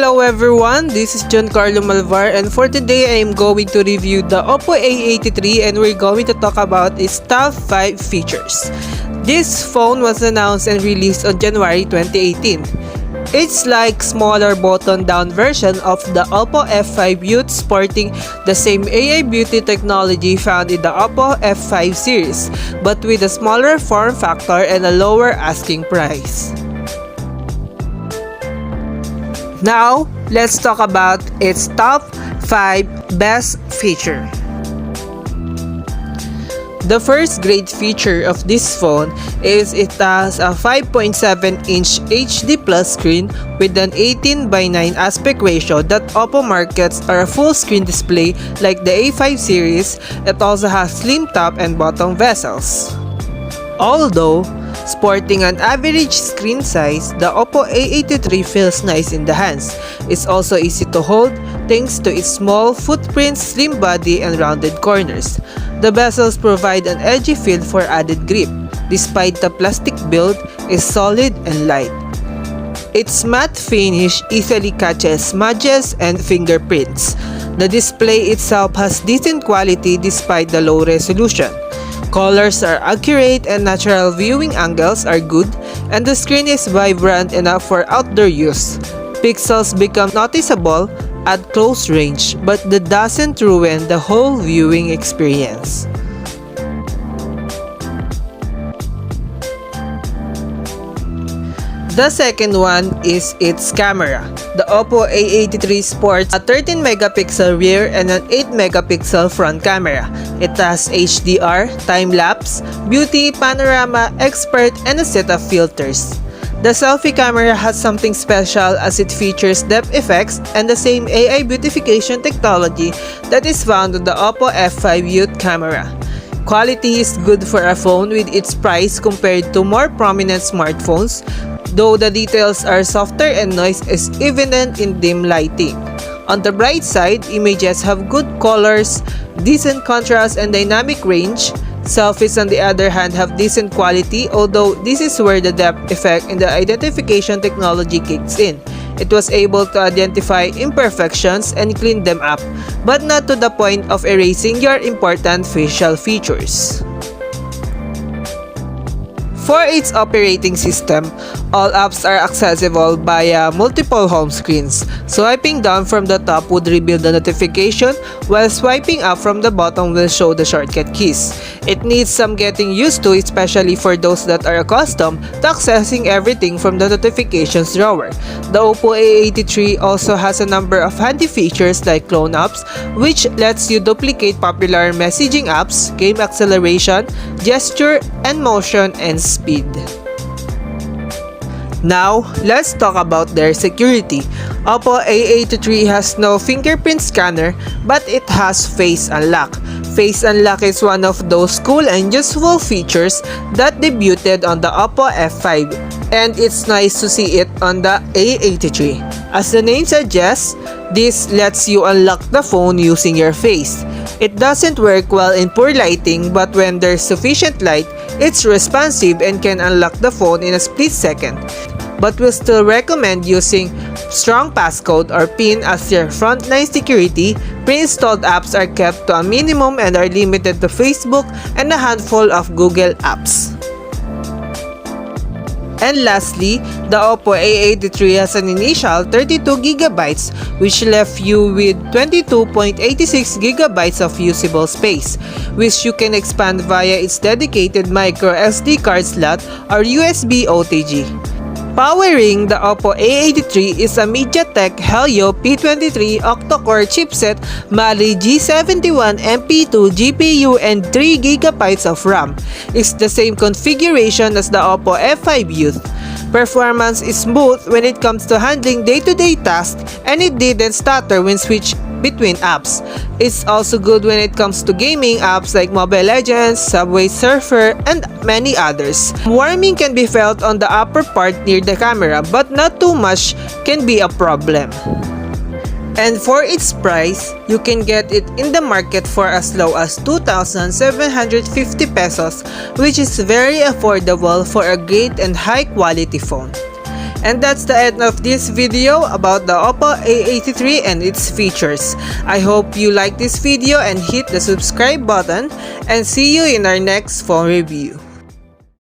Hello everyone, this is John Carlo Malvar, and for today I am going to review the Oppo A83 and we're going to talk about its top 5 features. This phone was announced and released on January 2018. It's like smaller button-down version of the Oppo F5 Youth, sporting the same AI beauty technology found in the Oppo F5 series, but with a smaller form factor and a lower asking price. Now, let's talk about its top 5 best feature. The first great feature of this phone is it has a 5.7-inch HD Plus screen with an 18:9 aspect ratio that Oppo markets are a full screen display like the A5 series. It also has slim top and bottom bezels. Although sporting an average screen size, the Oppo A83 feels nice in the hands. It's also easy to hold thanks to its small footprint, slim body, and rounded corners. The bezels provide an edgy feel for added grip, despite the plastic build is solid and light. Its matte finish easily catches smudges and fingerprints. The display itself has decent quality despite the low resolution. Colors are accurate and natural viewing angles are good, and the screen is vibrant enough for outdoor use. Pixels become noticeable at close range, but that doesn't ruin the whole viewing experience. The second one is its camera. The Oppo A83 sports a 13-megapixel rear and an 8-megapixel front camera. It has HDR, time-lapse, beauty, panorama, expert, and a set of filters. The selfie camera has something special as it features depth effects and the same AI beautification technology that is found on the Oppo F5 Youth camera. Quality is good for a phone with its price compared to more prominent smartphones, though the details are softer and noise is evident in dim lighting. On the bright side, images have good colors, decent contrast, and dynamic range. Selfies, on the other hand, have decent quality, although this is where the depth effect in the identification technology kicks in. It was able to identify imperfections and clean them up, but not to the point of erasing your important facial features. For its operating system, all apps are accessible via multiple home screens. Swiping down from the top would reveal the notification, while swiping up from the bottom will show the shortcut keys. It needs some getting used to, especially for those that are accustomed to accessing everything from the notifications drawer. The Oppo A83 also has a number of handy features like clone apps, which lets you duplicate popular messaging apps, game acceleration, gesture and motion, and speed. Now, let's talk about their security. Oppo A83 has no fingerprint scanner, but it has Face Unlock. Face Unlock is one of those cool and useful features that debuted on the Oppo F5, and it's nice to see it on the A83. As the name suggests, this lets you unlock the phone using your face. It doesn't work well in poor lighting, but when there's sufficient light, it's responsive and can unlock the phone in a split second. But we'll still recommend using strong passcode or PIN as your frontline security. Pre-installed apps are kept to a minimum and are limited to Facebook and a handful of Google apps. And lastly, the Oppo A83 has an initial 32GB, which left you with 22.86GB of usable space, which you can expand via its dedicated micro SD card slot or USB OTG. Powering the Oppo A83 is a MediaTek Helio P23 octa-core chipset, Mali G71 MP2 GPU, and 3GB of RAM. It's the same configuration as the Oppo F5 Youth. Performance is smooth when it comes to handling day-to-day tasks, and it didn't stutter when switched between apps. It's also good when it comes to gaming apps like Mobile Legends, Subway Surfer, and many others. Warming can be felt on the upper part near the camera, but not too much can be a problem. And for its price, you can get it in the market for as low as 2,750 pesos, which is very affordable for a great and high quality phone. And that's the end of this video about the Oppo A83 and its features. I hope you like this video and hit the subscribe button, and see you in our next phone review.